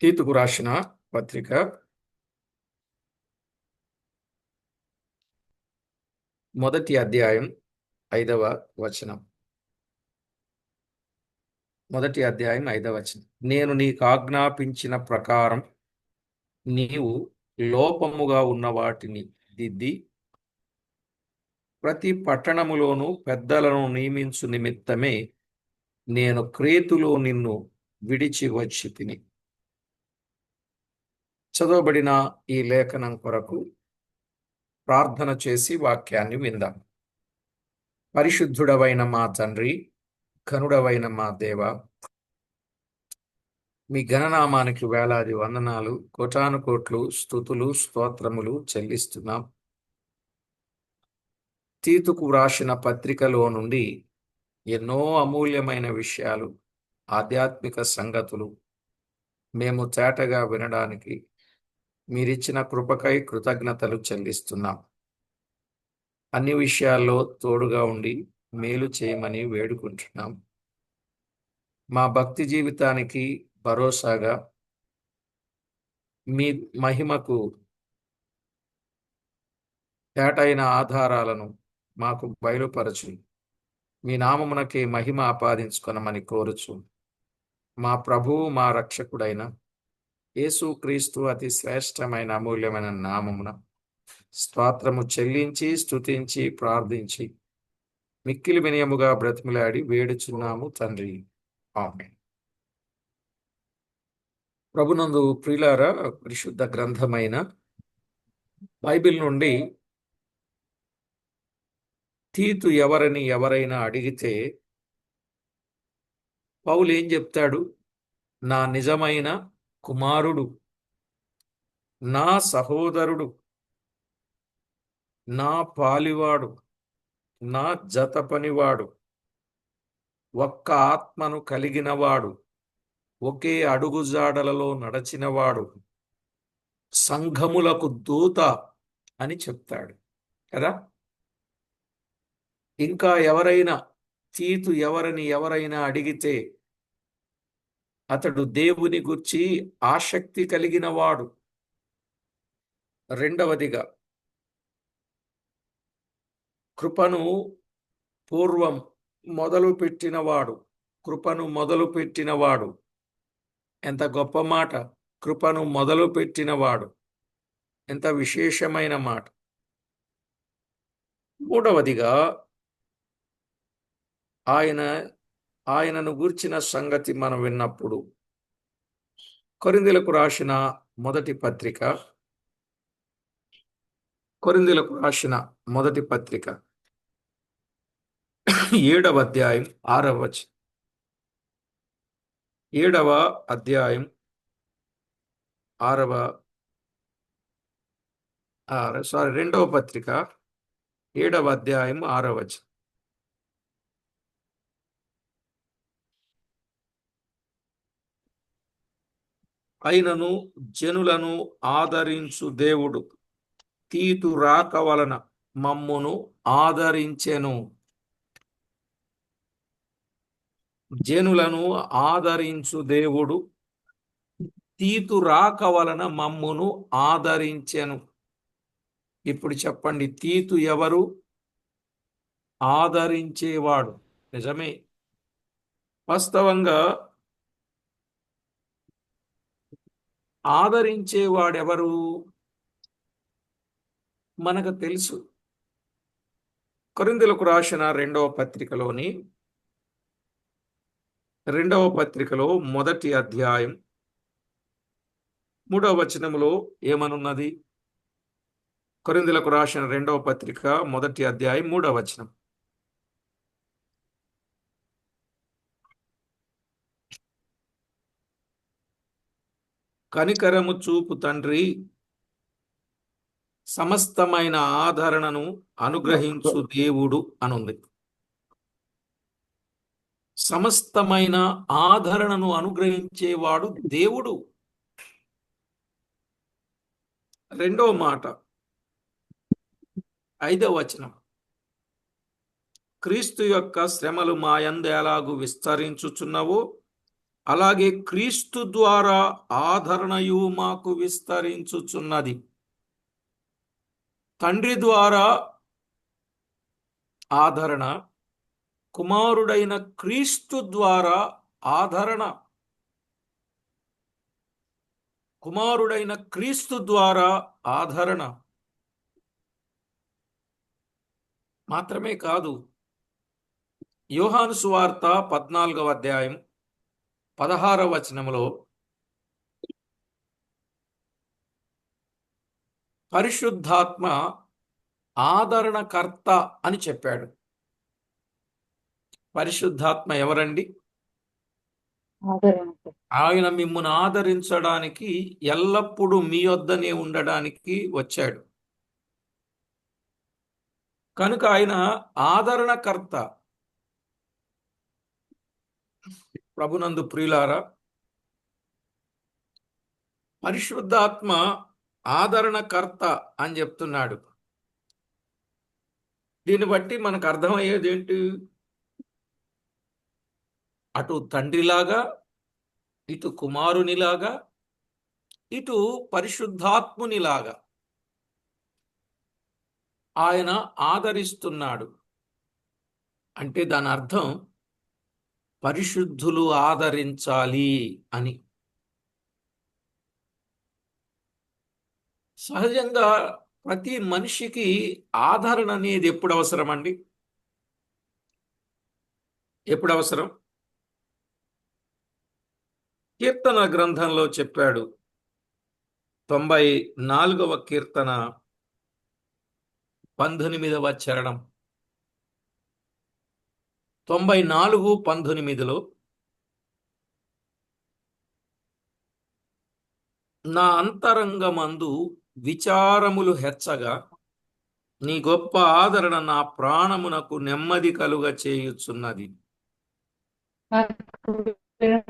తీతుకు రాసిన పత్రిక మొదటి అధ్యాయం 5వ వచనం. మొదటి అధ్యాయం 5వ వచనం. నేను నీకు ఆజ్ఞాపించిన ప్రకారం నీవు లోపముగా ఉన్న వాటిని దిద్ది ప్రతి పట్టణములోను పెద్దలను నియమించు నిమిత్తమే నేను క్రేతులో నిన్ను విడిచి వచ్చి తిని. చదవబడిన ఈ లేఖనం కొరకు ప్రార్థన చేసి వాక్యాన్ని విందాం. పరిశుద్ధుడవైన మా తండ్రి, ఘనుడవైన మా దేవ, మీ ఘననామానికి వేలాది వందనాలు, కోటాను కోట్లు స్తుతులు స్తోత్రములు చెల్లిస్తున్నాం. తీతుకు వ్రాసిన పత్రికలో నుండి ఎన్నో అమూల్యమైన విషయాలు, ఆధ్యాత్మిక సంగతులు మేము తేటగా వినడానికి మీరిచ్చిన కృపకై కృతజ్ఞతలు చెల్లిస్తున్నాం. అన్ని విషయాల్లో తోడుగా ఉండి మేలు చేయమని వేడుకుంటున్నాం. మా భక్తి జీవితానికి భరోసాగా మీ మహిమకు తేటైన ఆధారాలను మాకు బయలుపరచు. మీ నామమునకే మహిమ ఆపాదించుకొనమని కోరుచు మా ప్రభువు మా రక్షకుడైన యేసుక్రీస్తు అతి శ్రేష్టమైన అమూల్యమైన నామమున స్తోత్రము చెల్లించి స్తుతించి ప్రార్థించి మిక్కిలి వినయముగా బ్రతిమిలాడి వేడుచున్నాము తండ్రి, ఆమేన్. ప్రభునందు ప్రియులారా, పరిశుద్ధ గ్రంథమైన బైబిల్ నుండి తీతు ఎవరని ఎవరైనా అడిగితే పౌలు ఏం చెప్తాడు? నా నిజమైన కుమారుడు, నా సహోదరుడు, నా పాలివాడు, నా జత పనివాడు, ఒక్క ఆత్మను కలిగినవాడు, ఒకే అడుగుజాడలలో నడచినవాడు, సంఘములకు దూత అని చెప్తాడు కదా. ఇంకా ఎవరైనా తీతు ఎవరని ఎవరైనా అడిగితే అతడు దేవుని గూర్చి ఆసక్తి కలిగిన వాడు. రెండవదిగా, కృపను పూర్వం మొదలుపెట్టినవాడు. కృపను మొదలుపెట్టినవాడు, ఎంత గొప్ప మాట! కృపను మొదలుపెట్టినవాడు, ఎంత విశేషమైన మాట! మూడవదిగా, ఆయనను గూర్చిన సంగతి మనం విన్నప్పుడు కొరింథీయులకు రాసిన మొదటి పత్రిక 7వ అధ్యాయం 6వ వచనం. 7వ అధ్యాయం 2వ పత్రిక 7వ అధ్యాయం 6వ వచనం. అయినను జనులను ఆదరించు దేవుడు తీతు రాక వలన మమ్మును ఆదరించెను. జనులను ఆదరించు దేవుడు తీతు రాక వలన మమ్మును ఆదరించెను. ఇప్పుడు చెప్పండి, తీతు ఎవరు? ఆదరించేవాడు. నిజమే. వాస్తవంగా ఆదరించేవాడెవరు మనకు తెలుసు. కొరింథీయులకు రాసిన రెండవ పత్రికలో మొదటి అధ్యాయం 3వ వచనములో ఏమనున్నది? కొరింథీయులకు రాసిన రెండవ పత్రిక మొదటి అధ్యాయం 3వ వచనం. కనికరము చూపు తండ్రి, సమస్తమైన ఆదరణను అనుగ్రహించు దేవుడు అనుంది. సమస్తమైన ఆదరణను అనుగ్రహించేవాడు దేవుడు. రెండో మాట, 5వ వచనం. క్రీస్తు యొక్క శ్రమలు మా యందు ఎలాగు విస్తరించుచున్నవో అలాగే క్రీస్తు ద్వారా ఆదరణయు మాకు విస్తరించుచున్నది. తండ్రి ద్వారా ఆదరణ, కుమారుడైన క్రీస్తు ద్వారా ఆదరణ. కుమారుడైన క్రీస్తు ద్వారా ఆదరణ మాత్రమే కాదు, యోహాను సువార్త 14వ అధ్యాయం 16వ వచనములో పరిశుద్ధాత్మ ఆదరణకర్త అని చెప్పాడు. పరిశుద్ధాత్మ ఎవరండి? ఆయన మిమ్మును ఆదరించడానికి, ఎల్లప్పుడూ మీ వద్దనే ఉండడానికి వచ్చాడు. కనుక ఆయన ఆదరణకర్త. ప్రభునందు ప్రియులారా, పరిశుద్ధాత్మ ఆదరణకర్త అని చెప్తున్నాడు. దీన్ని బట్టి మనకు అర్థమయ్యేది ఏంటి? అటు తండ్రిలాగా, ఇటు కుమారునిలాగా, ఇటు పరిశుద్ధాత్మునిలాగా ఆయన ఆదరిస్తున్నాడు. అంటే దాని అర్థం పరిశుద్ధులు ఆదరించాలి అని. సహజంగా ప్రతి మనిషికి ఆదరణ అనేది ఎప్పుడు అవసరం అండి? ఎప్పుడు అవసరం? కీర్తన గ్రంథంలో చెప్పాడు. 94వ కీర్తన 18వ చరణం. 94:18లో నా అంతరంగమందు విచారములు హెచ్చగా నీ గొప్ప ఆదరణ నా ప్రాణమునకు నెమ్మది కలుగ చేయుచున్నది.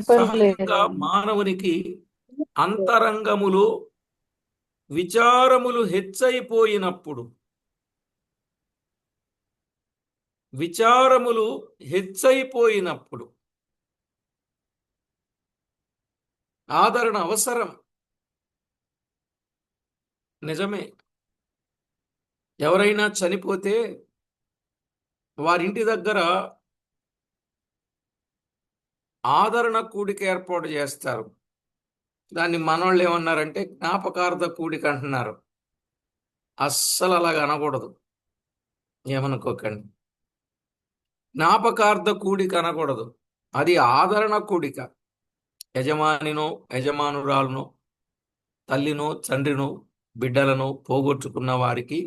సహజంగా మానవునికి అంతరంగములో విచారములు హెచ్చైపోయినప్పుడు ఆదరణ అవసరం. నిజమే. ఎవరైనా చనిపోతే వారింటి దగ్గర ఆదరణ కూడిక ఏర్పాటు చేస్తారు. దాన్ని మనోళ్ళు ఏమన్నారంటే జ్ఞాపకార్థ కూడిక అంటున్నారు. అస్సలు అలాగ అనకూడదు, ఏమనుకోకండి. జ్ఞాపకార్థ కూడిక అనకూడదు, అది ఆదరణ కూడిక. యజమానినో యజమానురాలను, తల్లినో తండ్రినో బిడ్డలను పోగొట్టుకున్న వారికి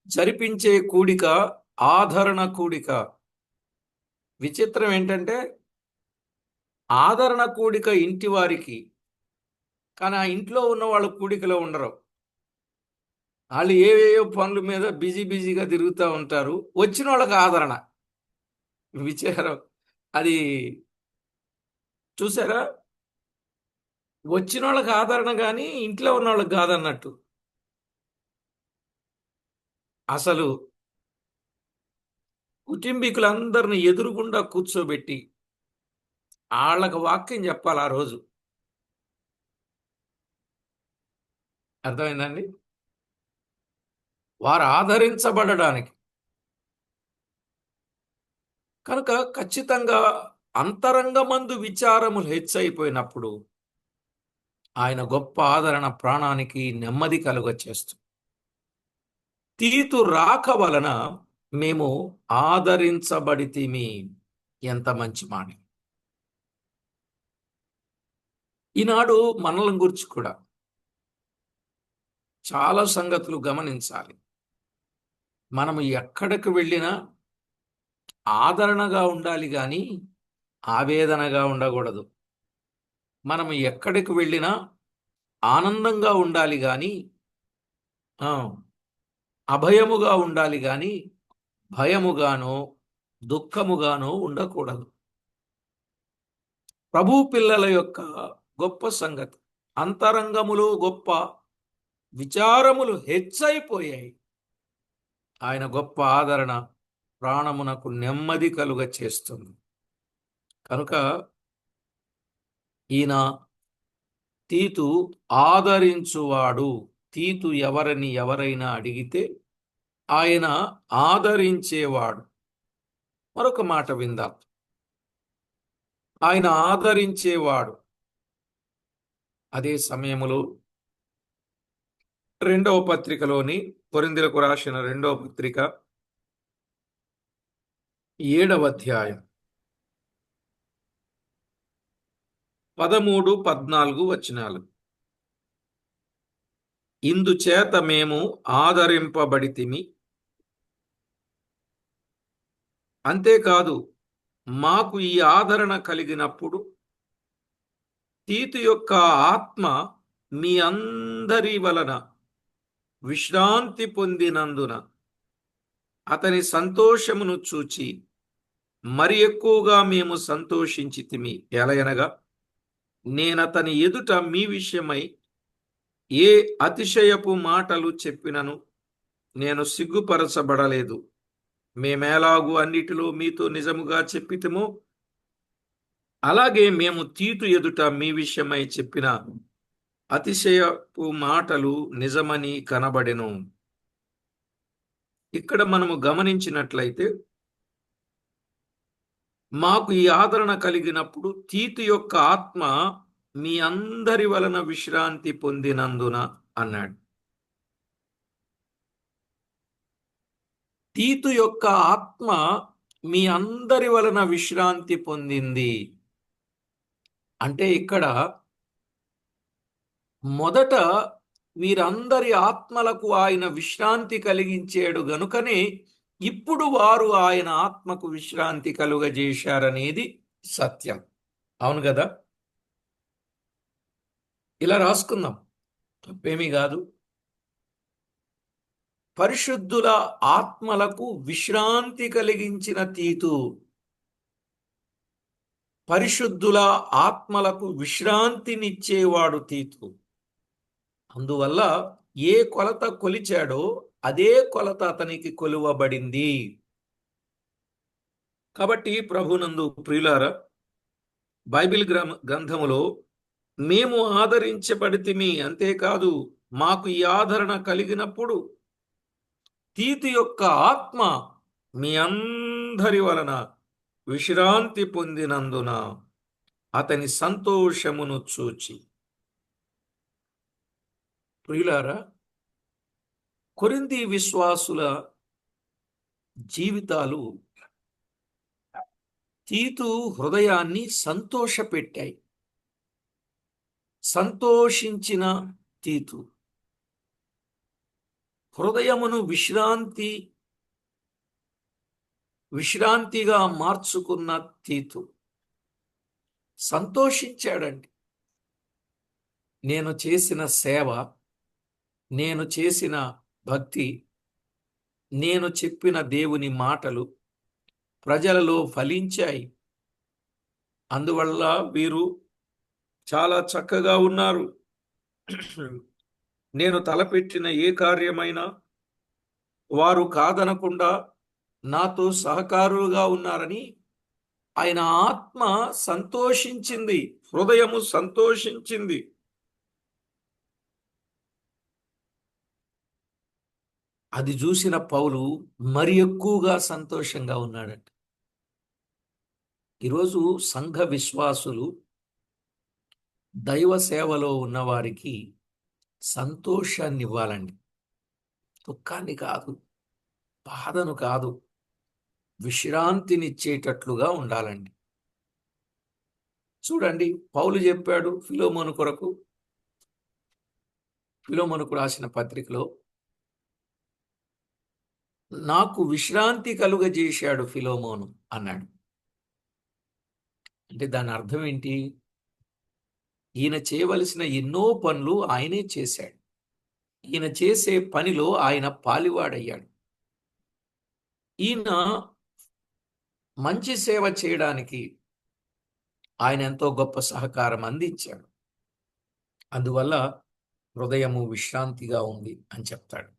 జరిపించే కూడిక ఆదరణ కూడిక. విచిత్రం ఏంటంటే ఆదరణ కూడిక ఇంటి వారికి, కానీ ఆ ఇంట్లో ఉన్న వాళ్ళు కూడికలో ఉండరు. వాళ్ళు ఏవేవో పనుల మీద బిజీగా తిరుగుతూ ఉంటారు. వచ్చిన వాళ్ళకి ఆదరణ. విచారం అది చూసారా? వచ్చిన వాళ్ళకి ఆదరణ కానీ ఇంట్లో ఉన్న వాళ్ళకి కాదన్నట్టు. అసలు కుటుంబీకులందరిని ఎదురుగుండా కూర్చోబెట్టి వాళ్ళకి వాక్యం చెప్పాలి ఆ రోజు. అర్థమైందండి? వారు ఆదరించబడడానికి. కనుక ఖచ్చితంగా అంతరంగమందు విచారములు హెచ్చైపోయినప్పుడు ఆయన గొప్ప ఆదరణ ప్రాణానికి నెమ్మది కలుగచేస్తుంది. తీతు రాక వలన మేము ఆదరించబడితిమి. ఎంత మంచి మాట! ఈనాడు మనల్ని గురించి కూడా చాలా సంగతులు గమనించాలి. మనము ఎక్కడికి వెళ్ళినా ఆదరణగా ఉండాలి కానీ ఆవేదనగా ఉండకూడదు. మనం ఎక్కడికి వెళ్ళినా ఆనందంగా ఉండాలి కానీ అభయముగా ఉండాలి కానీ భయముగానో దుఃఖముగానో ఉండకూడదు. ప్రభు పిల్లల యొక్క గొప్ప సంగతి, అంతరంగములో గొప్ప విచారములు హెచ్చైపోయాయి. ఆయన గొప్ప ఆదరణ ప్రాణమునకు నెమ్మది కలుగ చేస్తుంది. కనుక ఈయన తీతు ఆదరించువాడు. తీతు ఎవరని ఎవరైనా అడిగితే ఆయన ఆదరించేవాడు. మరొక మాట విందాం. ఆయన ఆదరించేవాడు. అదే సమయంలో రెండవ పత్రికలోని, కొరింథీయులకు రాసిన రెండవ పత్రిక 7వ అధ్యాయం 13, 14 వచనాలు. ఇందుచేత మేము ఆదరింపబడితిమి, అంతేకాదు మాకు ఈ ఆదరణ కలిగినప్పుడు తీతు యొక్క ఆత్మ మీ అందరి వలన విశ్రాంతి పొందినందున అతని సంతోషమును చూచి మరి ఎక్కువగా మేము సంతోషించితిమి. ఎలయనగా నేనతని ఎదుట మీ విషయమై ఏ అతిశయపు మాటలు చెప్పినను నేను సిగ్గుపరచబడలేదు. మేమెలాగూ అన్నిటిలో మీతో నిజముగా చెప్పితిమో అలాగే మేము తీతు ఎదుట మీ విషయమై చెప్పిన అతిశయపు మాటలు నిజమని కనబడెను. ఇక్కడ మనము గమనించినట్లయితే మాకు ఈ ఆదరణ కలిగినప్పుడు తీతు యొక్క ఆత్మ మీ అందరి వలన విశ్రాంతి పొందినందున అన్నాడు. తీతు యొక్క ఆత్మ మీ అందరి వలన విశ్రాంతి పొందింది అంటే ఇక్కడ మొదట వీరందరి ఆత్మలకు ఆయన విశ్రాంతి కలిగించాడు గనుకనే ఇప్పుడు వారు ఆయన ఆత్మకు విశ్రాంతి కలుగజేశారనేది సత్యం. అవును కదా? ఇలా రాసుకుందాం, తప్పేమీ కాదు. పరిశుద్ధుల ఆత్మలకు విశ్రాంతి కలిగించిన తీతు, పరిశుద్ధుల ఆత్మలకు విశ్రాంతినిచ్చేవాడు తీతు. అందువల్ల ఏ కొలత కొలిచాడో అదే కొలత అతనికి కొలువబడింది. కాబట్టి ప్రభునందు ప్రియులారా, బైబిల్ గ్రంథములో మేము ఆదరించబడితిమి, అంతేకాదు మాకు ఈ ఆదరణ కలిగినప్పుడు తీతు యొక్క ఆత్మ మీ అందరి వలన విశ్రాంతి పొందినందున అతని సంతోషమును చూచి. ప్రియులారా, కొరింథీ విశ్వాసుల జీవితాలు తీతు హృదయాన్ని సంతోషపెట్టాయి. సంతోషించిన తీతు హృదయమును విశ్రాంతిగా మార్చుకున్న తీతు సంతోషించాడండి. నేను చేసిన సేవ, నేను చేసిన భక్తి, నేను చెప్పిన దేవుని మాటలు ప్రజలలో ఫలించాయి. అందువల్ల వీరు చాలా చక్కగా ఉన్నారు. నేను తలపెట్టిన ఏ కార్యమైనా వారు కాదనకుండా నాతో సహకారులుగా ఉన్నారని ఆయన ఆత్మ సంతోషించింది, హృదయము సంతోషించింది. అది చూసిన పౌలు మరి ఎక్కువగా సంతోషంగా ఉన్నాడట. ఈరోజు సంఘ విశ్వాసులు, దైవ సేవలో ఉన్నవారికి సంతోషాన్ని ఇవ్వాలండి. దుఃఖాన్ని కాదు, బాధను కాదు, విశ్రాంతినిచ్చేటట్లుగా ఉండాలండి. చూడండి, పౌలు చెప్పాడు ఫిలోమోనుకు రాసిన పత్రికలో, నాకు విశ్రాంతి కలుగజేశాడు ఫిలోమోను అన్నాడు. అంటే దాని అర్థం ఏంటి? ఈయన చేయవలసిన ఎన్నో పనులు ఆయనే చేశాడు. ఈయన చేసే పనిలో ఆయన పాలివాడయ్యాడు. ఈయన మంచి సేవ చేయడానికి ఆయన ఎంతో గొప్ప సహకారం అందించాడు. అందువల్ల హృదయము విశ్రాంతిగా ఉంది అని చెప్తాడు.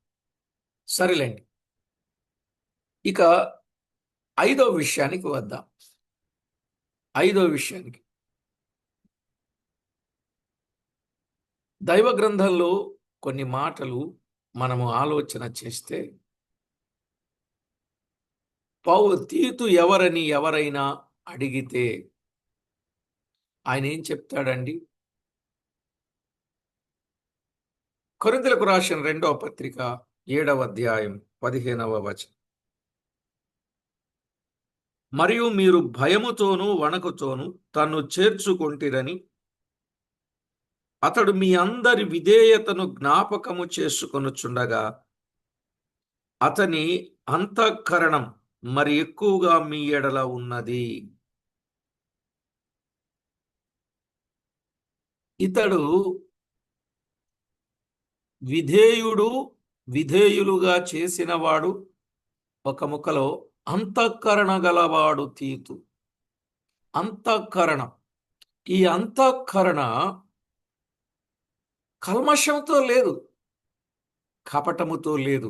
సరేలేండి, ఇక 5వ విషయానికి వద్దాం. 5వ విషయానికి, దైవ గ్రంథంలో కొన్ని మాటలు మనము ఆలోచన చేస్తే, తీతు ఎవరని ఎవరైనా అడిగితే ఆయన ఏం చెప్తాడండి? కొరింథీయులకు రాసిన 2వ పత్రిక 7వ అధ్యాయం 15వ వచనం. మరియు మీరు భయముతోనూ వణకుతోనూ తన్ను చేర్చుకొంటిరని అతడు మీ అందరి విధేయతను జ్ఞాపకము చేసుకొనుచుండగా అతని అంతఃకరణం మరి ఎక్కువగా మీ ఎడల ఉన్నది. ఇతడు విధేయులుగా చేసినవాడు, ఒక ముఖలో అంతఃకరణ గలవాడు తీతు. అంతఃకరణం, ఈ అంతఃకరణ కల్మషంతో లేదు, కపటముతో లేదు,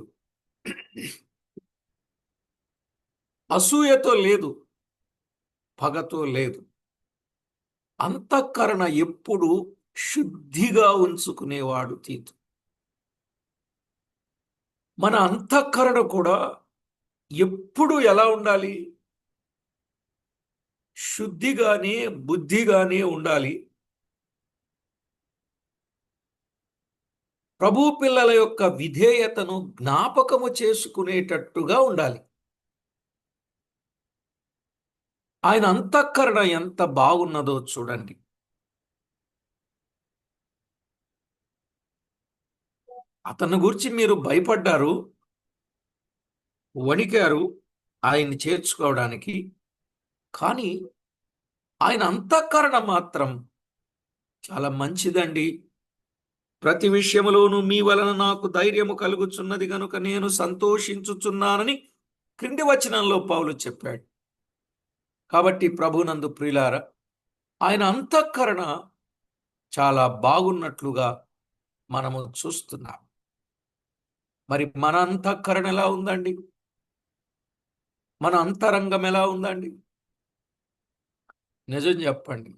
అసూయతో లేదు, పగతో లేదు. అంతఃకరణ ఎప్పుడు శుద్ధిగా ఉంచుకునేవాడు తీతు. మన అంతఃకరణ కూడా ఎప్పుడు ఎలా ఉండాలి? శుద్ధిగానే, బుద్ధిగానే ఉండాలి. ప్రభు పిల్లల యొక్క విధేయతను జ్ఞాపకము చేసుకునేటట్టుగా ఉండాలి. ఆయన అంతఃకరణ ఎంత బాగున్నదో చూడండి. అతని గురించి మీరు భయపడ్డారు, వణికారు ఆయన్ని చేర్చుకోవడానికి. కానీ ఆయన అంతఃకరణ మాత్రం చాలా మంచిదండి. ప్రతి విషయములోనూ మీ వలన నాకు ధైర్యము కలుగుచున్నది గనుక నేను సంతోషించుచున్నానని క్రింది వచనంలో పౌలు చెప్పాడు. కాబట్టి ప్రభునందు ప్రియులారా, ఆయన అంతఃకరణ చాలా బాగున్నట్లుగా మనము చూస్తున్నాం. మరి మన అంతఃకరణ ఎలా ఉందండి? మన అంతరంగం ఎలా ఉందండి? నిజం చెప్పండి.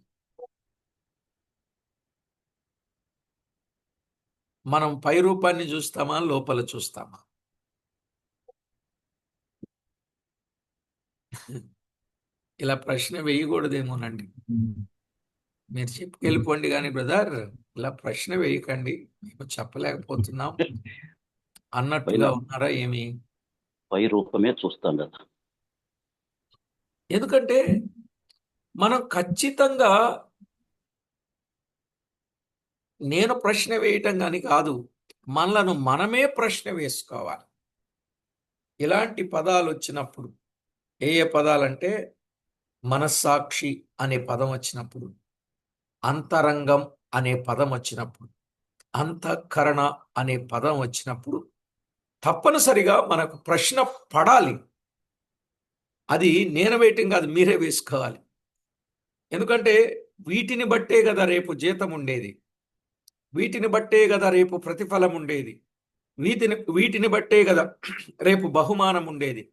మనం పై రూపాన్ని చూస్తామా, లోపల చూస్తామా? ఇలా ప్రశ్న వేయకూడదేమోనండి. మీరు చెప్పుకెళ్ళిపోండి కానీ బ్రదర్, ఇలా ప్రశ్న వేయకండి, మేము చెప్పలేకపోతున్నాం అన్నట్టుగా ఉన్నారా ఏమి? పై రూపమే చూస్తాం కదా. ఎందుకంటే మనం ఖచ్చితంగా నేను ప్రశ్న వేయటం కానీ కాదు, మనలను మనమే ప్రశ్న వేసుకోవాలి. ఇలాంటి పదాలు వచ్చినప్పుడు, ఏ పదాలంటే మనస్సాక్షి అనే పదం వచ్చినప్పుడు, అంతరంగం అనే పదం వచ్చినప్పుడు, అంతఃకరణ అనే పదం వచ్చినప్పుడు తప్పనిసరిగా మనకు ప్రశ్న పడాలి. అది నేను వేయటం కాదు, మీరే వేసుకోవాలి. ఎందుకంటే వీటిని బట్టే కదా రేపు జీతం ఉండేది, వీటిని బట్టే కదా రేపు ప్రతిఫలం ఉండేది, వీటిని బట్టే కదా రేపు బహుమానం ఉండేది,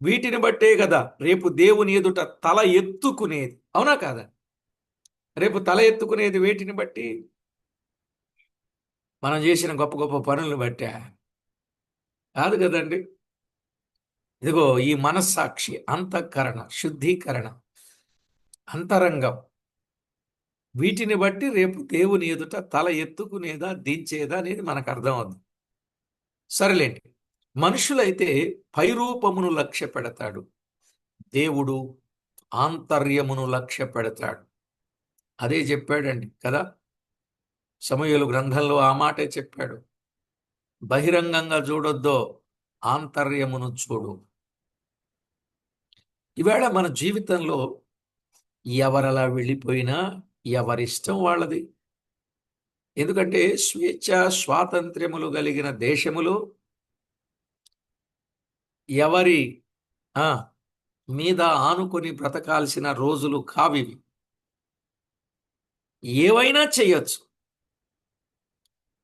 వీటిని బట్టే కదా రేపు దేవుని ఎదుట తల ఎత్తుకునేది. అవునా కాదా? రేపు తల ఎత్తుకునేది వేటిని బట్టి? మనం చేసిన గొప్ప గొప్ప పనులను బట్టా కాదు కదండి. ఇదిగో ఈ మనస్సాక్షి, అంతఃకరణ, శుద్ధీకరణ, అంతరంగం, వీటిని బట్టి రేపు దేవుని ఎదుట తల ఎత్తుకునేదా దించేదా అనేది మనకు అర్థం అవుతుంది. సరేలేండి, మనుషులైతే పైరూపమును లక్ష్య పెడతాడు, దేవుడు ఆంతర్యమును లక్ష్య పెడతాడు. అదే చెప్పాడండి కదా, సమూయేలు గ్రంథంలో ఆ మాటే చెప్పాడు. బహిరంగంగా చూడొద్దో, ఆంతర్యమును చూడు. ఈవేళ మన జీవితంలో ఎవరలా వెళ్ళిపోయినా ఎవరిష్టం వాళ్ళది. ఎందుకంటే స్వేచ్ఛ స్వాతంత్ర్యములు కలిగిన దేశములో ఎవరి మీద ఆనుకొని బ్రతకాల్సిన రోజులు కావివి. ఏవైనా చేయొచ్చు,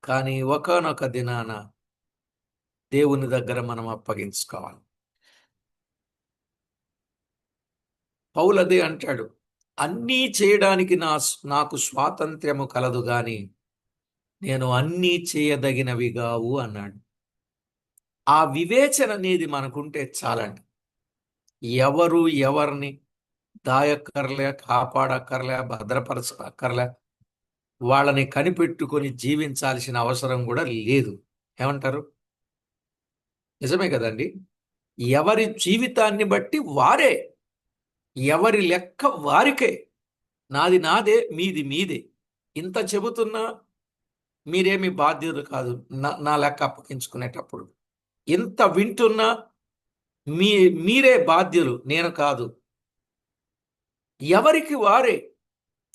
కానీ ఒకానొక దినాన దేవుని దగ్గర మనం అప్పగించుకోవాలి. పౌలు అదే అంటాడు, అన్నీ చేయడానికి నాకు స్వాతంత్ర్యము కలదు గాని నేను అన్నీ చేయదగినవి కావు అన్నాడు. ఆ వివేచన అనేది మనకుంటే చాలండి. ఎవరు ఎవరిని దాయక్కర్లే, కాపాడక్కర్లే, భద్రపరచక్కర్లే, వాళ్ళని కనిపెట్టుకొని జీవించాల్సిన అవసరం కూడా లేదు. ఏమంటారు? నిజమే కదండి. ఎవరి జీవితాన్ని బట్టి వారే, ఎవరి లెక్క వారికే. నాది నాదే, మీది మీదే. ఇంత చెబుతున్నా మీరేమి బాధ్యులు కాదు నా లెక్క అప్పగించుకునేటప్పుడు. ఇంత వింటున్నా మీ మీరే బాధ్యులు, నేను కాదు. ఎవరికి వారే.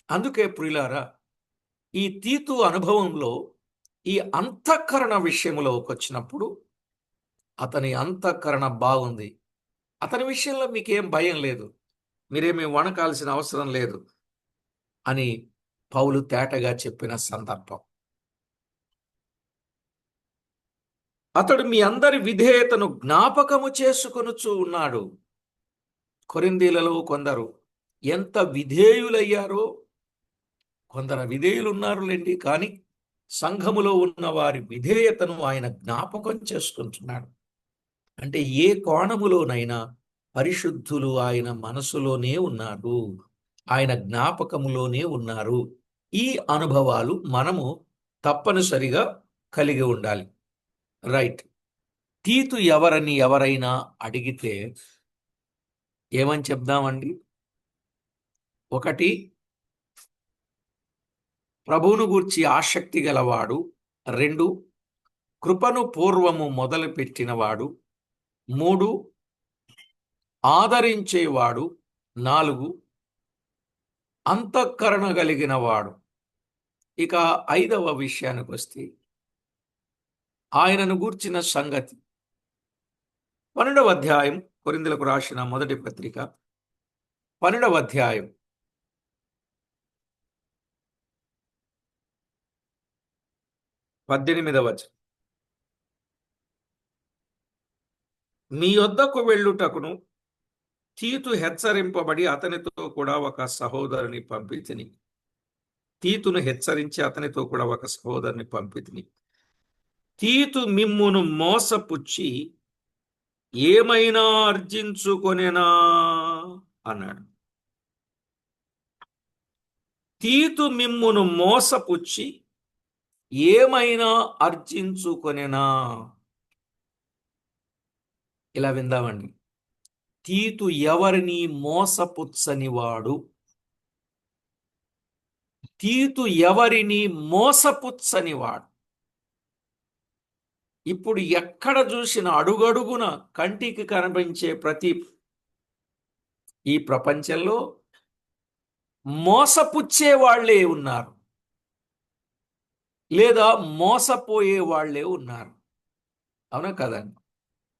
అందుకే ప్రియులారా, ఈ తీతు అనుభవంలో ఈ అంతఃకరణ విషయంలోకి వచ్చినప్పుడు అతని అంతఃకరణ బాగుంది. అతని విషయంలో మీకేం భయం లేదు, మీరేమీ వణకాల్సిన అవసరం లేదు అని పౌలు తేటగా చెప్పిన సందర్భం. అతడు మీ అందరి విధేయతను జ్ఞాపకము చేసుకొనుచూ ఉన్నాడు. కొరింథీలలో కొందరు ఎంత విధేయులయ్యారో, కొందరు విధేయులు ఉన్నారులేండి, కానీ సంఘములో ఉన్న వారి విధేయతను ఆయన జ్ఞాపకం చేసుకుంటున్నాడు. అంటే ఏ కోణములోనైనా పరిశుద్ధులు ఆయన మనసులోనే ఉన్నారు, ఆయన జ్ఞాపకములోనే ఉన్నారు. ఈ అనుభవాలు మనము తప్పనిసరిగా కలిగి ఉండాలి. రైట్. తీతు ఎవరని ఎవరైనా అడిగితే ఏమని చెప్దామండి? ఒకటి, ప్రభువును గూర్చి ఆసక్తి గలవాడు. 2, కృపను పూర్వము మొదలుపెట్టినవాడు. 3, ఆదరించేవాడు. 4, అంతఃకరణ కలిగిన వాడు. ఇక 5వ విషయానికి వస్తే ఆయనను గూర్చిన సంగతి. 12వ అధ్యాయం, కొరింథీయులకు రాసిన మొదటి పత్రిక 12వ అధ్యాయం 18వ వచనం. మీ యొద్దకు వెళ్ళుటకును తీతు హెచ్చరింపబడి అతనితో కూడా ఒక సహోదరుని పంపితిని. తీతును హెచ్చరించి అతనితో కూడా ఒక సహోదరుని పంపితిని. తీతు మిమ్మును మోసపుచ్చి ఏమైనా ఆర్జించుకొనెనా అన్నాడు. తీతు మిమ్మును మోసపుచ్చి ఏమైనా ఆర్జించుకొనెనా. ఇలా విందామండి. తీతు ఎవరిని మోసపుచ్చనివాడు. తీతు ఎవరిని మోసపుచ్చనివాడు. ఇప్పుడు ఎక్కడ చూసిన అడుగడుగున కంటికి కనిపించే ప్రతి ఈ ప్రపంచంలో మోసపుచ్చే వాళ్ళే ఉన్నారు, లేదా మోసపోయే వాళ్ళే ఉన్నారు. అవునా కదండి?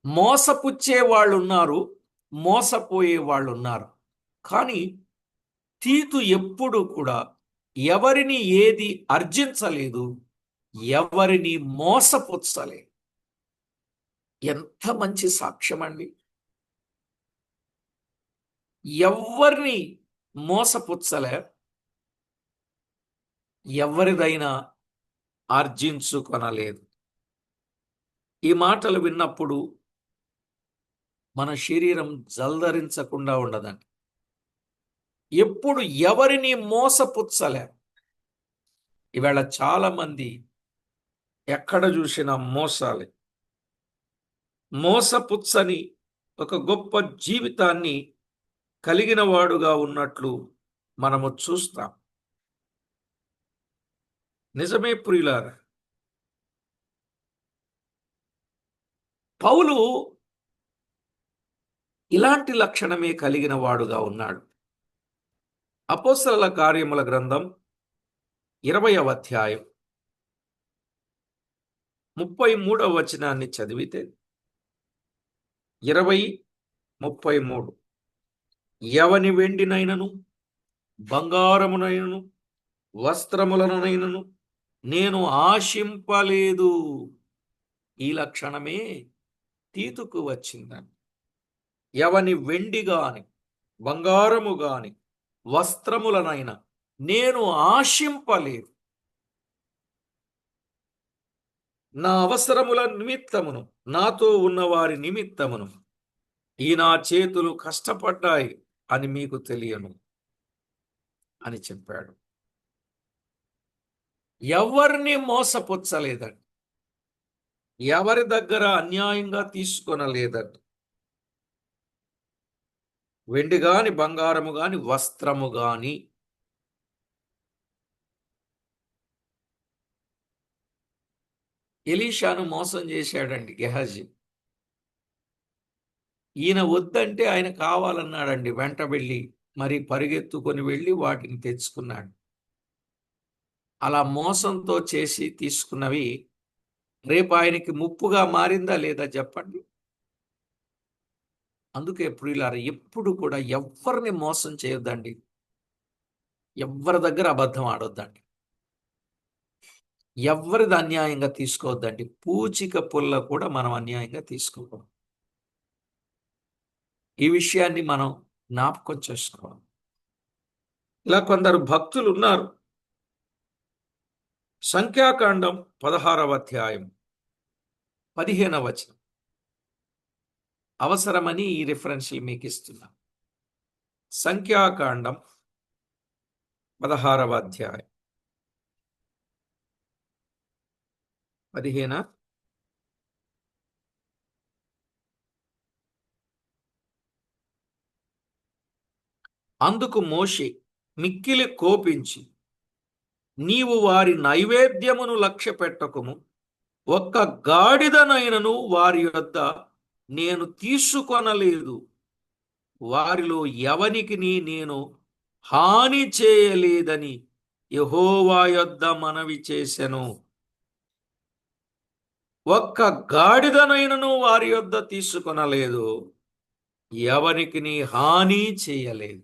మోసపుచ్చే వాళ్ళు ఉన్నారు, మోసపోయే వాళ్ళు ఉన్నారు. కానీ తీతు ఎప్పుడు కూడా ఎవరిని ఏది అర్జించలేదు, ఎవరిని మోసపుచ్చలేదు. ఎంత మంచి సాక్ష్యం అండి. ఎవరిని మోసపుచ్చలే, ఎవరిదైనా ఆర్జించుకొనలేదు. ఈ మాటలు విన్నప్పుడు మన శరీరం జల్దరించకుండా ఉండదండి. ఎప్పుడు ఎవరిని మోసపుచ్చలే. ఇవాళ చాలా మంది ఎక్కడ చూసినా మోసాలే. మోసపుచ్చని ఒక గొప్ప జీవితాన్ని కలిగిన వాడుగా ఉన్నట్లు మనము చూస్తాం. నిజమే ప్రియులారా. పౌలు ఇలాంటి లక్షణమే కలిగిన వాడుగా ఉన్నాడు. అపోస్తలుల కార్యముల గ్రంథం 20వ అధ్యాయం 33వ వచనాన్ని చదివితే 20:33, ఎవని వెండినైనను బంగారమునైనను వస్త్రములనైనను నేను ఆశింపలేదు. ఈ లక్షణమే తీతుకు వచ్చిందని. ఎవని వెండి గాని బంగారము గాని వస్త్రములనైనా నేను ఆశింపలేదు. నా అవసరముల నిమిత్తమును నాతో ఉన్నవారి నిమిత్తమును ఈ నా చేతులు కష్టపడ్డాయి అని మీకు తెలియను అని చెప్పాడు. ఎవరిని మోసపుచ్చలేదండి, ఎవరి దగ్గర అన్యాయంగా తీసుకొనలేదండి. వెండి గాని బంగారము గాని వస్త్రము గాని ఎలీషాను మోసం చేశాడండి గెహాజీ. ఈయన వద్దంటే ఆయన కావాలన్నాడండి. వెంట వెళ్ళి మరి పరిగెత్తుకొని వెళ్ళి వాటిని తెచ్చుకున్నాడు. అలా మోసంతో చేసి తీసుకున్నవి రేపు ఆయనకి ముప్పుగా మారిందా లేదా చెప్పండి. అందుకే ప్రియులారా, ఎప్పుడు కూడా ఎవరిని మోసం చేయొద్దండి, ఎవరి దగ్గర అబద్ధం ఆడొద్దండి, ఎవరిది అన్యాయంగా తీసుకోవద్దండి. పూచిక పుల్ల కూడా మనం అన్యాయంగా తీసుకోకూడదు. ఈ విషయాన్ని మనం జ్ఞాపకం చేసుకోవాలి. ఇలా కొందరు భక్తులు ఉన్నారు. సంఖ్యాకాండం 16వ అధ్యాయం 15వ వచనం అవసరమని ఈ రిఫరెన్స్లు మీకు ఇస్తున్నా. సంఖ్యాకాండం 16వ అధ్యాయం 15. అందుకు మోషే మిక్కిలి కోపించి, నీవు వారి నైవేద్యమును లక్ష్య పెట్టకుము, ఒక్క గాడిదనైనను వారి యొద్ద నేను తీసుకొనలేదు, వారిలో ఎవనికి నేను హాని చేయలేదని యెహోవా యొద్ద మనవి చేసెను. ఒక్క గాడిదనైనను వారి యొద్ద తీసుకొనలేదు, ఎవరికి నీ హాని చేయలేదు.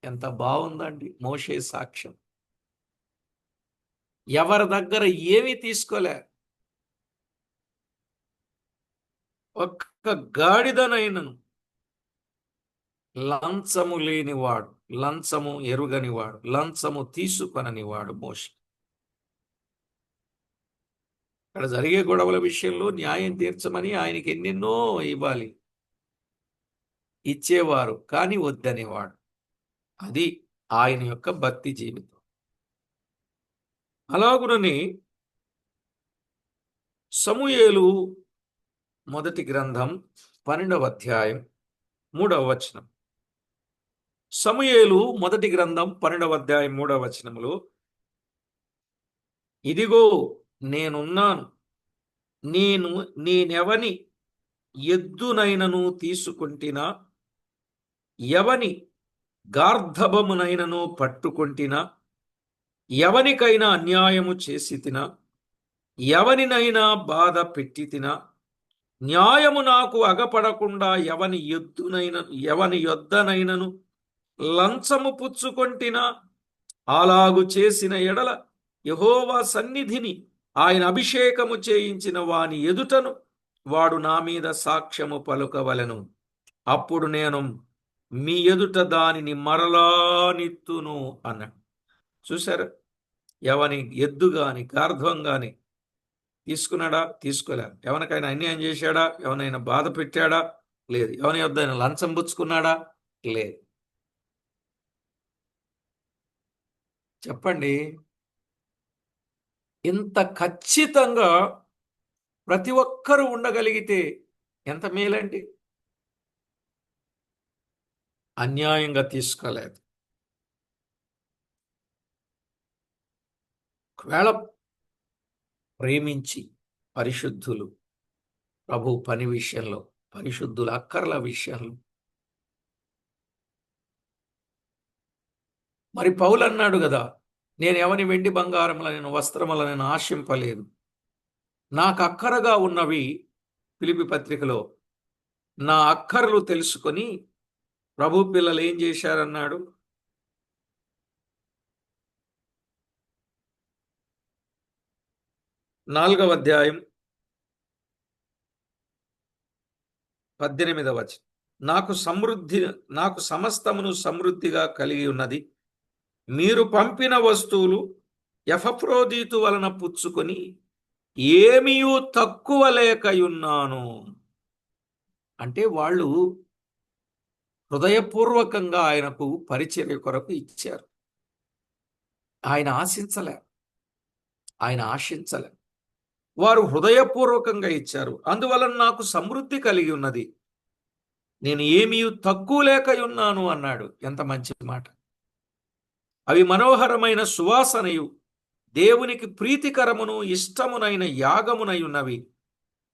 ఎంత బాగుందండి మోషే సాక్ష్యం. ఎవరి దగ్గర ఏమీ తీసుకోలే. ఒక్క గాడిదనైనను, లంచము లేనివాడు, లంచము ఎరుగనివాడు, లంచము తీసుకొననివాడు మోషే. ఇక్కడ జరిగే గొడవల విషయంలో న్యాయం తీర్చమని ఆయనకి ఎన్నెన్నో ఇవ్వాలి, ఇచ్చేవారు, కానీ వద్దనేవాడు. అది ఆయన యొక్క భక్తి జీవితం. అలాగునని సమూయేలు మొదటి గ్రంథం 12వ అధ్యాయం 3వ వచనం. సమూయేలు మొదటి గ్రంథం 12వ అధ్యాయం 3వ వచనములో, ఇదిగో నేనున్నాను, నేనెవని ఎద్దునైనను తీసుకుంటినా, ఎవని గార్ధబమునైనను పట్టుకొంటినా, ఎవనికైనా అన్యాయము చేసి తినా, ఎవనినైనా బాధ పెట్టి తినా, న్యాయము నాకు అగపడకుండా ఎవని యొద్దనైనను లంచము పుచ్చుకొంటినా, అలాగు చేసిన ఎడల యెహోవా సన్నిధిని ఆయన అభిషేకము చేయించిన వాని ఎదుటను వాడు నా మీద సాక్ష్యము పలుకవలెను. అప్పుడు నేను మీ ఎదుట దానిని మరలా నిత్తును అన్నాడు. చూశారు, ఎవని ఎద్దు గాని గార్ధం గాని తీసుకున్నాడా? తీసుకోలే. ఎవరికైనా అన్యాయం చేశాడా? ఎవరైనా బాధ పెట్టాడా? లేదు. ఎవరి యొద్ద లంచం పుచ్చుకున్నాడా? లేదు. చెప్పండి, ఇంత ఖచ్చితంగా ప్రతి ఒక్కరూ ఉండగలిగితే ఎంత మేలండి. అన్యాయంగా తీసుకోలేదు. ఒకవేళ ప్రేమించి పరిశుద్ధులు, ప్రభు పని విషయంలో, పరిశుద్ధుల అక్కర్ల విషయంలో, మరి పౌలు అన్నాడు కదా, నేను ఎవని వెండి బంగారముల నేను వస్త్రముల నేను ఆశింపలేదు, నాకు అక్కరగా ఉన్నవి, ఫిలిప్పీ పత్రికలో, నా అక్కర్లు తెలుసుకొని ప్రభు పిల్లలు ఏం చేశారన్నాడు. నాలుగవ అధ్యాయం 18వ వచనం. నాకు సమస్తమును సమృద్ధిగా కలిగి ఉన్నది, మీరు పంపిన వస్తువులు ఎపఫ్రోదీతు వలన పుచ్చుకొని ఏమీయు తక్కువ లేకయున్నాను. అంటే వాళ్ళు హృదయపూర్వకంగా ఆయనకు పరిచర్య కొరకు ఇచ్చారు. ఆయన ఆశించలే, ఆయన ఆశించలే. వారు హృదయపూర్వకంగా ఇచ్చారు. అందువలన నాకు సమృద్ధి కలిగి ఉన్నది, నేను ఏమీ తక్కువ లేకయున్నాను అన్నాడు. ఎంత మంచి మాట! అవి మనోహరమైన సువాసనయు దేవునికి ప్రీతికరమును ఇష్టమునైన యాగమునై ఉన్నవి.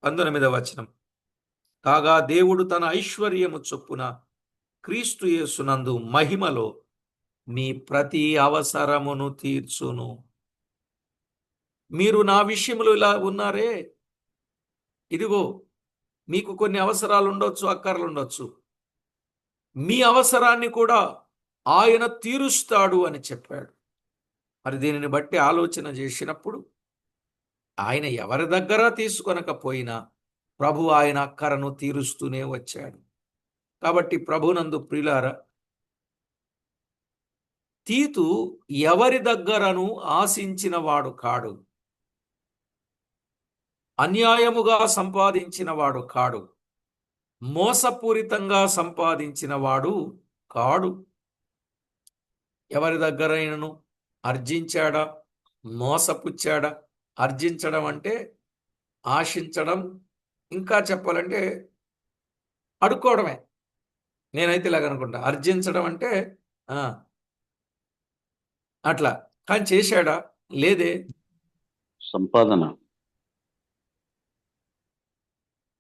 19వ వచనం. కాగా దేవుడు తన ఐశ్వర్యము చొప్పున క్రీస్తు యేసునందు మహిమలో మీ ప్రతి అవసరమును తీర్చును. మీరు నా విషయంలో ఇలా ఉన్నారే, ఇదిగో మీకు కొన్ని అవసరాలు ఉండొచ్చు, అక్కర్లు ఉండొచ్చు, మీ అవసరాన్ని కూడా ఆయన తీరుస్తాడు అని చెప్పాడు. మరి దీనిని బట్టి ఆలోచన చేసినప్పుడు ఆయన ఎవరి దగ్గర తీసుకొనకపోయినా ప్రభు ఆయన అక్కరను తీరుస్తూనే వచ్చాడు. కాబట్టి ప్రభునందు ప్రియులారా, తీతు ఎవరి దగ్గరను ఆశించిన వాడు కాడు, అన్యాయముగా సంపాదించిన వాడు కాడు, మోసపూరితంగా సంపాదించిన వాడు కాడు. ఎవరి దగ్గరైనను అర్జించాడా, మోసపుచ్చాడా? అర్జించడం అంటే ఆశించడం, ఇంకా చెప్పాలంటే అడుక్కోవడమే. నేనైతే ఇలాగ అనుకుంటా, అర్జించడం అంటే ఆ, అట్లా. కానీ చేశాడా? లేదే. సంపాదన.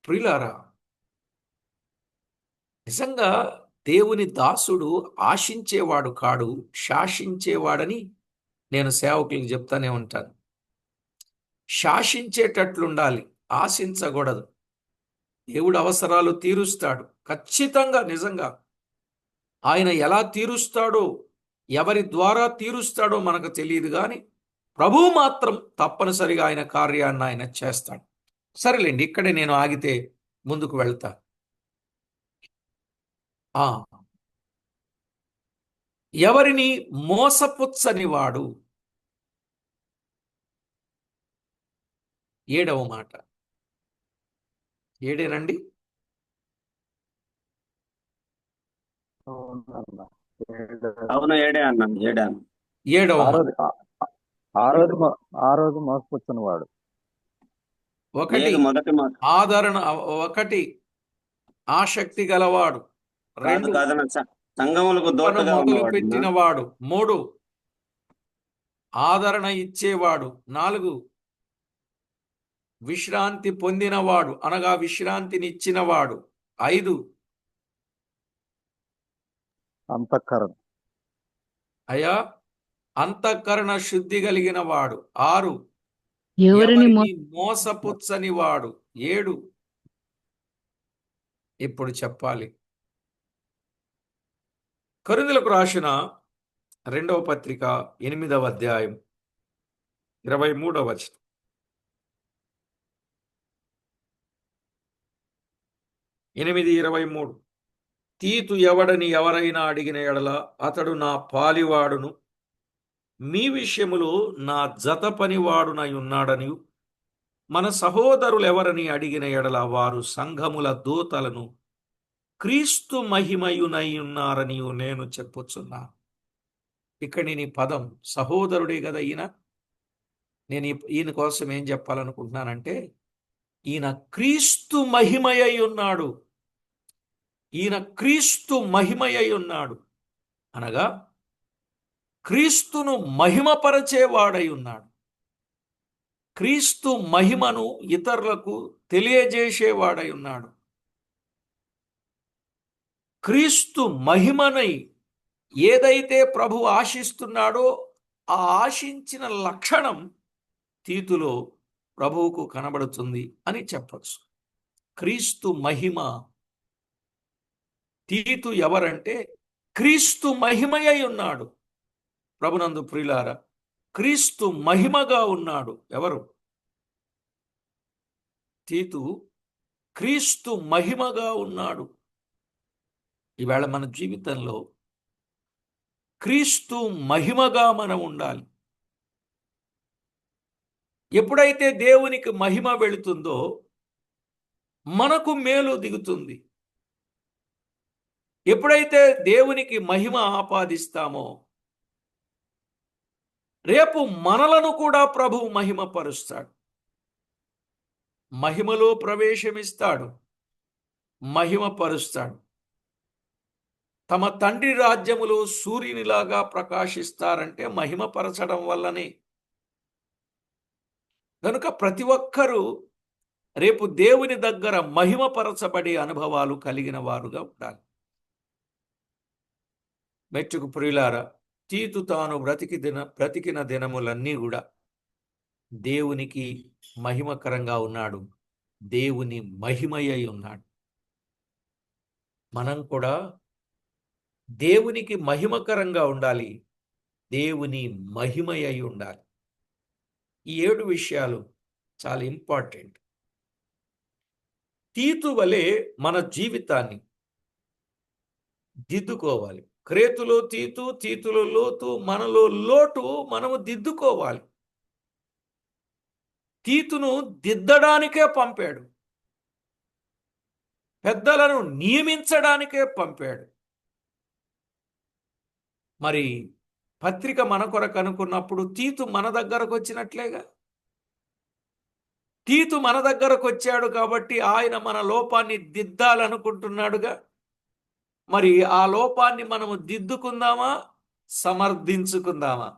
ప్రియులారా, నిజంగా దేవుని దాసుడు ఆశించేవాడు కాడు, శాసించేవాడని నేను సేవకులకు చెప్తానే ఉంటాను. శాసించేటట్లుండాలి, ఆశించకూడదు. దేవుడు అవసరాలు తీరుస్తాడు ఖచ్చితంగా. నిజంగా ఆయన ఎలా తీరుస్తాడో, ఎవరి ద్వారా తీరుస్తాడో మనకు తెలియదు, కానీ ప్రభువు మాత్రం తప్పనిసరిగా ఆయన కార్యాన్ని ఆయన చేస్తాడు. సరేలేండి, ఇక్కడే నేను ఆగితే ముందుకు వెళ్తా. ఆ ఎవరిని మోసపుచ్చని వాడు. 7వ మాట. ఏడేనండి? అవునన్నా. అవును, ఏడే అన్నాను, ఏడాను. 7వ మాట. ఆ రోజు మోసపుచ్చిన వాడు. ఒకటి ఏది మొదటి మాట? ఆదరణ, ఒకటి ఆసక్తి గలవాడు, కాదు 2 కాదన్న, సంఘములకు కృపను దోతగా మొదలు ఉన్నవాడు. పెట్టినవాడు, 3 ఆదరణ ఇచ్చేవాడు, 4 విశ్రాంతి పొందినవాడు, అనగా విశ్రాంతిని ఇచ్చినవాడు, 5 అంతఃకరణ. అయా అంతఃకరణ శుద్ధి కలిగిన వాడు, 6 ఎవరిని ఎవరిని మోసపుచ్చని వాడు, 7 ఇప్పుడు చెప్పాలి. కొరింథీయులకు రాసిన 2వ పత్రిక 8వ అధ్యాయం 23వ వచనం. ఎనిమిది 23. తీతు ఎవడని ఎవరైనా అడిగిన ఎడల అతడు నా పాలివాడును, మీ విషయములో నా జత పనివాడునై ఉన్నాడని, మన సహోదరులు ఎవరని అడిగిన ఎడల వారు సంఘముల దూతలను క్రీస్తు మహిమయునై ఉన్నారని నేను చెప్పుచున్నా. ఇక్కడ నేను ఈ పదం సహోదరుడే కదా ఈయన. నేను ఈయన కోసం ఏం చెప్పాలనుకుంటున్నానంటే, ఈయన క్రీస్తు మహిమయై ఉన్నాడు. ఈయన క్రీస్తు మహిమయై ఉన్నాడు అనగా క్రీస్తును మహిమపరచేవాడై ఉన్నాడు. క్రీస్తు మహిమను ఇతరులకు తెలియజేసేవాడై ఉన్నాడు. క్రీస్తు మహిమనై ఏదైతే ప్రభు ఆశిస్తున్నాడో ఆ ఆశించిన లక్షణం తీతులో ప్రభువుకు కనబడుతుంది అని చెప్పచ్చు. క్రీస్తు మహిమ. తీతు ఎవరంటే క్రీస్తు మహిమయై ఉన్నాడు. ప్రభునందు ప్రియులారా, క్రీస్తు మహిమగా ఉన్నాడు. ఎవరు? తీతు క్రీస్తు మహిమగా ఉన్నాడు. ఈవేళ మన జీవితంలో క్రీస్తు మహిమగా మనం ఉండాలి. ఎప్పుడైతే దేవునికి మహిమ వెళుతుందో మనకు మేలు దిగుతుంది. ఎప్పుడైతే దేవునికి మహిమ ఆపాదిస్తామో రేపు మనలను కూడా ప్రభువు మహిమపరుస్తాడు. మహిమలో ప్రవేశమిస్తాడు, మహిమపరుస్తాడు. తమ తండ్రి రాజ్యములో సూర్యునిలాగా ప్రకాశిస్తారంటే మహిమపరచడం వల్లనే. కనుక ప్రతి ఒక్కరూ రేపు దేవుని దగ్గర మహిమపరచబడే అనుభవాలు కలిగిన వారుగా ఉండాలి. మెట్టుకు ప్రియులారా, తీతు తాను బ్రతికిన దినములన్నీ కూడా దేవునికి మహిమకరంగా ఉన్నాడు, దేవుని మహిమయ్య ఉన్నాడు. మనం కూడా దేవునికి మహిమకరంగా ఉండాలి, దేవుని మహిమయ్య ఉండాలి. ఈ 7 విషయాలు చాలా ఇంపార్టెంట్. తీతు వలె మన జీవితాన్ని దిద్దుకోవాలి. క్రేతులో తీతు, తీతులో లోతు, మనలో లోటు మనము దిద్దుకోవాలి. తీతును దిద్దడానికే పంపాడు, పెద్దలను నియమించడానికే పంపాడు. మరి పత్రిక మన కొరకు అనుకున్నప్పుడు తీతు మన దగ్గరకు వచ్చినట్లేగా. తీతు మన దగ్గరకు వచ్చాడు కాబట్టి ఆయన మన లోపాన్ని దిద్దాలనుకుంటున్నాడుగా. మరి ఆ లోపాన్ని మనము దిద్దుకుందామా, సమర్థించుకుందామా?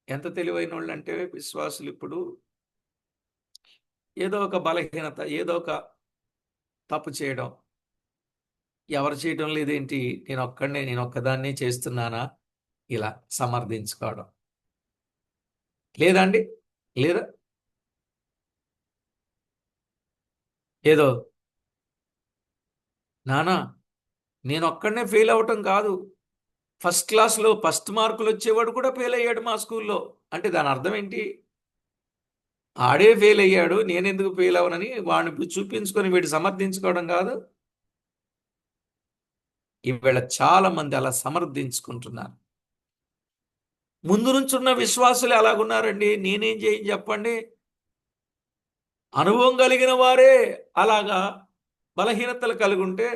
ఎంత తెలివైన వాళ్ళు అంటే విశ్వాసులు ఇప్పుడు ఏదో ఒక బలహీనత, ఏదో ఒక తప్పు చేయడం, ఎవరు చేయడం లేదేంటి, నేను ఒక్కదాన్నే చేస్తున్నానా, ఇలా సమర్థించుకోవడం లేదా అండి? లేదా ఏదో నానా నేను ఒక్కడనే ఫెయిల్ అవటం కాదు, ఫస్ట్ క్లాస్లో ఫస్ట్ మార్కులు వచ్చేవాడు కూడా ఫెయిల్ అయ్యాడు మా స్కూల్లో అంటే దాని అర్థం ఏంటి? ఆడే ఫెయిల్ అయ్యాడు, నేనెందుకు ఫెయిల్ అవనని వాడిని చూపించుకొని వీడు సమర్థించుకోవడం కాదు. ఈవేళ చాలా మంది అలా సమర్థించుకుంటున్నారు. ముందు నుంచున్న విశ్వాసులు ఎలాగున్నారండి? నేనేం చేయని చెప్పండి? అనుభవం కలిగిన వారే అలాగా బలహీనతలు కలిగి ఉంటే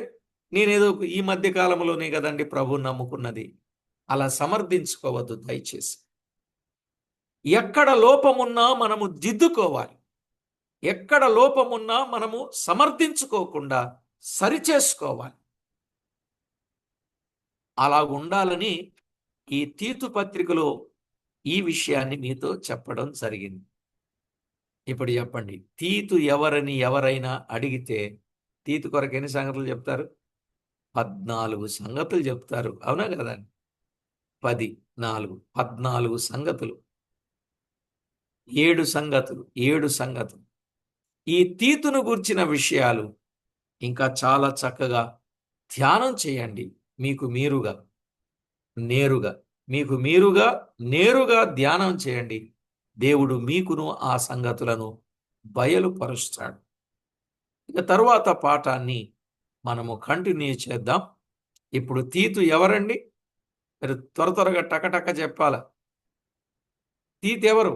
నేనేదో ఈ మధ్య కాలంలోనే కదండి ప్రభువుని నమ్ముకున్నది. అలా సమర్థించుకోవద్దు దయచేసి. ఎక్కడ లోపమున్నా మనము దిద్దుకోవాలి, ఎక్కడ లోపమున్నా మనము సమర్థించుకోకుండా సరిచేసుకోవాలి. అలా ఉండాలని ఈ తీతు పత్రికలో ఈ విషయాన్ని మీతో చెప్పడం జరిగింది. ఇప్పుడు చెప్పండి, తీతు ఎవరని ఎవరైనా అడిగితే తీతు కొరకు ఎన్ని సంగతులు చెప్తారు? 14 సంగతులు చెప్తారు. అవునా కదా? 10, 4, 14 సంగతులు, 7 సంగతులు. ఈ తీతును గూర్చిన విషయాలు ఇంకా చాలా చక్కగా ధ్యానం చేయండి. మీకు నేరుగా ధ్యానం చేయండి. దేవుడు మీకును ఆ సంగతులను బయలుపరుస్తాడు. ఇక తరువాత పాఠాన్ని మనము కంటిన్యూ చేద్దాం. ఇప్పుడు తీతు ఎవరండి? మీరు త్వరగా టకటక చెప్పాల. తీతు ఎవరు?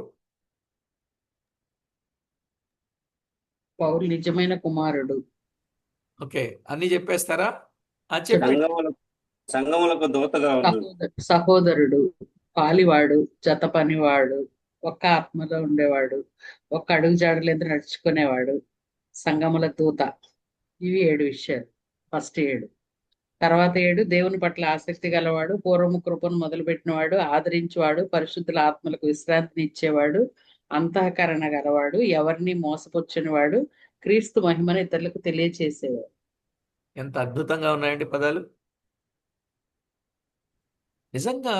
పౌలు నిజమైన కుమారుడు. ఓకే, అన్ని చెప్పేస్తారా? చెప్పండి. సంఘములకు దూతగా ఉండు. సహోదరుడు, పాలివాడు, జత పనివాడు, ఒక్క ఆత్మలో ఉండేవాడు, ఒక్క అడుగు జాడలేదు నడుచుకునేవాడు, సంఘముల దూత. ఇవి 7 విషయాలు. ఫస్ట్ 7. తర్వాత 7 దేవుని పట్ల ఆసక్తి గలవాడు, పూర్వము కృపను మొదలుపెట్టినవాడు, ఆదరించేవాడు, పరిశుద్ధుల ఆత్మలకు విశ్రాంతిని ఇచ్చేవాడు, అంతఃకరణ గలవాడు, ఎవరిని మోసపుచ్చనివాడు, క్రీస్తు మహిమను ఇతరులకు తెలియచేసేవాడు. ఎంత అద్భుతంగా ఉన్నాయండి పదాలు. నిజంగా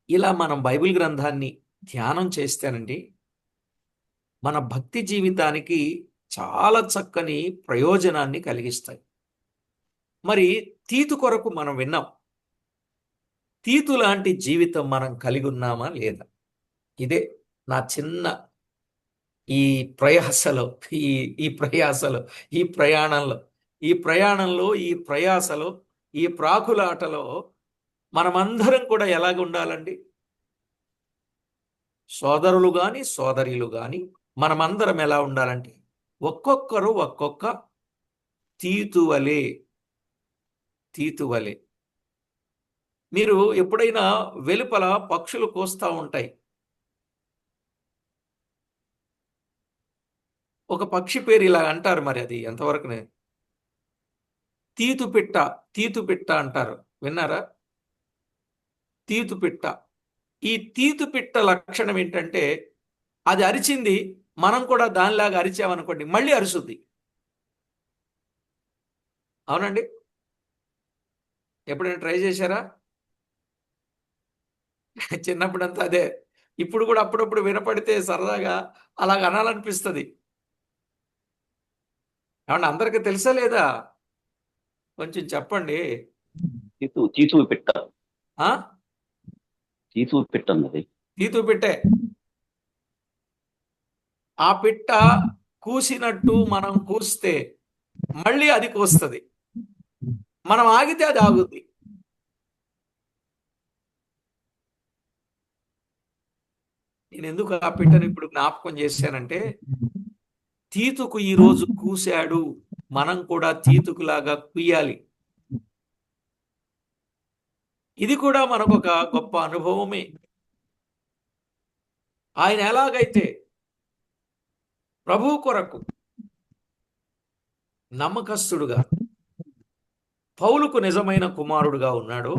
ఇలా మనం బైబిల్ గ్రంథాన్ని ధ్యానం చేస్తేనండి మన భక్తి జీవితానికి చాలా చక్కని ప్రయోజనాన్ని కలిగిస్తాయి. మరి తీతు కొరకు మనం విన్నాం. తీతు లాంటి జీవితం మనం కలిగి ఉన్నామా లేదా? ఇదే నా చిన్న ఈ ప్రయాసలో ఈ ప్రయాసలో ఈ ప్రాకులాటలో మనమందరం కూడా ఎలాగ ఉండాలండి? సోదరులు గాని సోదరీలు గాని మనమందరం ఎలా ఉండాలంటే ఒక్కొక్కరు ఒక్కొక్క తీతువలే తీతువలే. మీరు ఎప్పుడైనా వెలుపల పక్షులు కూస్తా ఉంటాయి. ఒక పక్షి పేరు ఇలా అంటారు, మరి అది ఎంతవరకునే తీతుపిట్ట. తీతుపిట్ట అంటారు, విన్నారా? తీతుపిట్ట. ఈ తీతుపిట్ట లక్షణం ఏంటంటే అది అరిచింది, మనం కూడా దానిలాగా అరిచామనుకోండి మళ్ళీ అరుస్తుంది. అవునండి, ఎప్పుడైనా ట్రై చేశారా? చిన్నప్పుడంతా అదే. ఇప్పుడు కూడా అప్పుడప్పుడు వినపడితే సరదాగా అలాగ అనాలనిపిస్తుంది. ఏమన్నా అందరికీ తెలుసా లేదా? కొంచెం చెప్పండి. తీతు పిట్ట. ఆ తీతు పిట్ట అన్నది. తీతు పిట్టే. ఆ పిట్ట కూసినట్టు మనం కూస్తే మళ్ళీ అది కూస్తుంది, మనం ఆగితే అది ఆగుద్ది. నేను ఎందుకు ఆ పిట్టని ఇప్పుడు జ్ఞాపకం చేశానంటే, తీతుకు ఈరోజు కూశాడు, మనం కూడా తీతుకులాగా కుయ్యాలి. ఇది కూడా మనకు ఒక గొప్ప అనుభవమే. ఆయన ఎలాగైతే ప్రభువు కొరకు నమ్మకస్తుడుగా, పౌలుకు నిజమైన కుమారుడుగా ఉన్నాడో,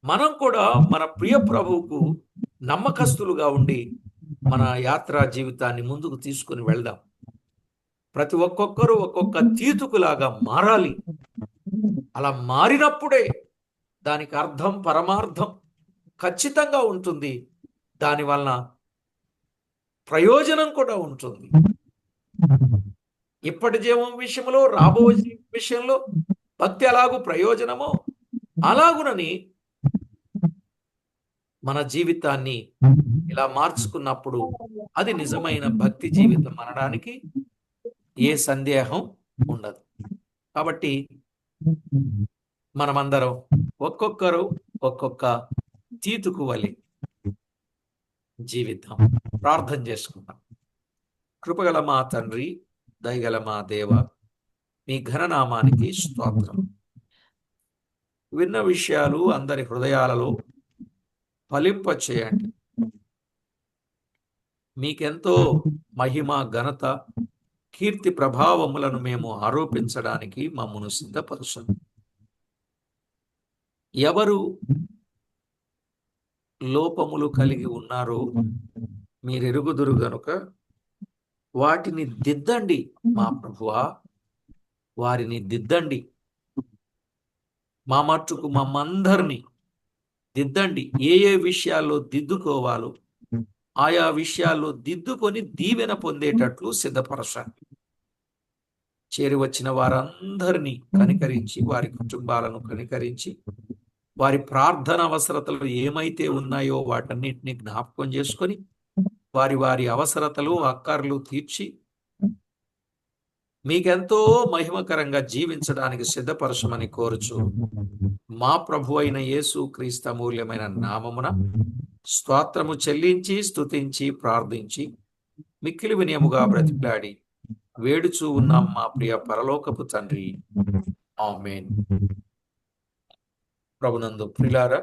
మనం కూడా మన ప్రియ ప్రభువుకు నమ్మకస్తులుగా ఉండి మన యాత్రా జీవితాన్ని ముందుకు తీసుకుని వెళ్దాం. ప్రతి ఒక్కొక్కరు ఒక్కొక్క తీతుకులాగా మారాలి. అలా మారినప్పుడే దానికి అర్థం, పరమార్థం ఖచ్చితంగా ఉంటుంది. దాని వలన ప్రయోజనం కూడా ఉంటుంది. ఇప్పటి జీవం విషయంలో, రాబో విషయంలో భక్తి ఎలాగూ ప్రయోజనమో అలాగునని మన జీవితాన్ని ఇలా మార్చుకున్నప్పుడు అది నిజమైన భక్తి జీవితం అనడానికి ఏ సందేహం ఉండదు. కాబట్టి మనమందరం ఒక్కొక్కరు ఒక్కొక్క తీతుకు వలె జీవితం. ప్రార్థన చేసుకుందాం. కృపగల మా తండ్రి, దయగల మా దేవ, మీ ఘననామానికి స్తోత్రం. విన్న విషయాలు అందరి హృదయాలలో ఫలింప చేయండి. మీకెంతో మహిమ, ఘనత, కీర్తి, ప్రభావములను మేము ఆరోపించడానికి మమ్మను సిద్ధపరచండి. ఎవరు లోపములు కలిగి ఉన్నారో మీరెరుగుదురు గనుక వాటిని దిద్దండి మా ప్రభువా, వారిని దిద్దండి. మా మట్టుకు మమ్మందరినీ దిద్దండి. ఏ ఏ విషయాల్లో దిద్దుకోవాలో ఆయా విషయాల్లో దిద్దుకొని దీవెన పొందేటట్లు సిద్ధపరచండి. చేరి వచ్చిన వారందరినీ కనికరించి, వారి కుటుంబాలను కనికరించి, వారి ప్రార్థన అవసరతలు ఏమైతే ఉన్నాయో వాటన్నిటిని జ్ఞాపకం చేసుకొని వారి వారి అవసరతలు, అక్కర్లు తీర్చి మీకెంతో మహిమకరంగా జీవించడానికి సిద్ధపరచమని కోరుచు మా ప్రభు అయిన యేసు క్రీస్తు అమూల్యమైన నామమున స్తోత్రము చెల్లించి, స్తుతించి, ప్రార్థించి మిక్కిలి వినయముగా బ్రతిలాడి వేడుచూ ఉన్నాం మా ప్రియ పరలోకపు తండ్రి. ఆమేన్. ప్రభునందు ప్రియులారా,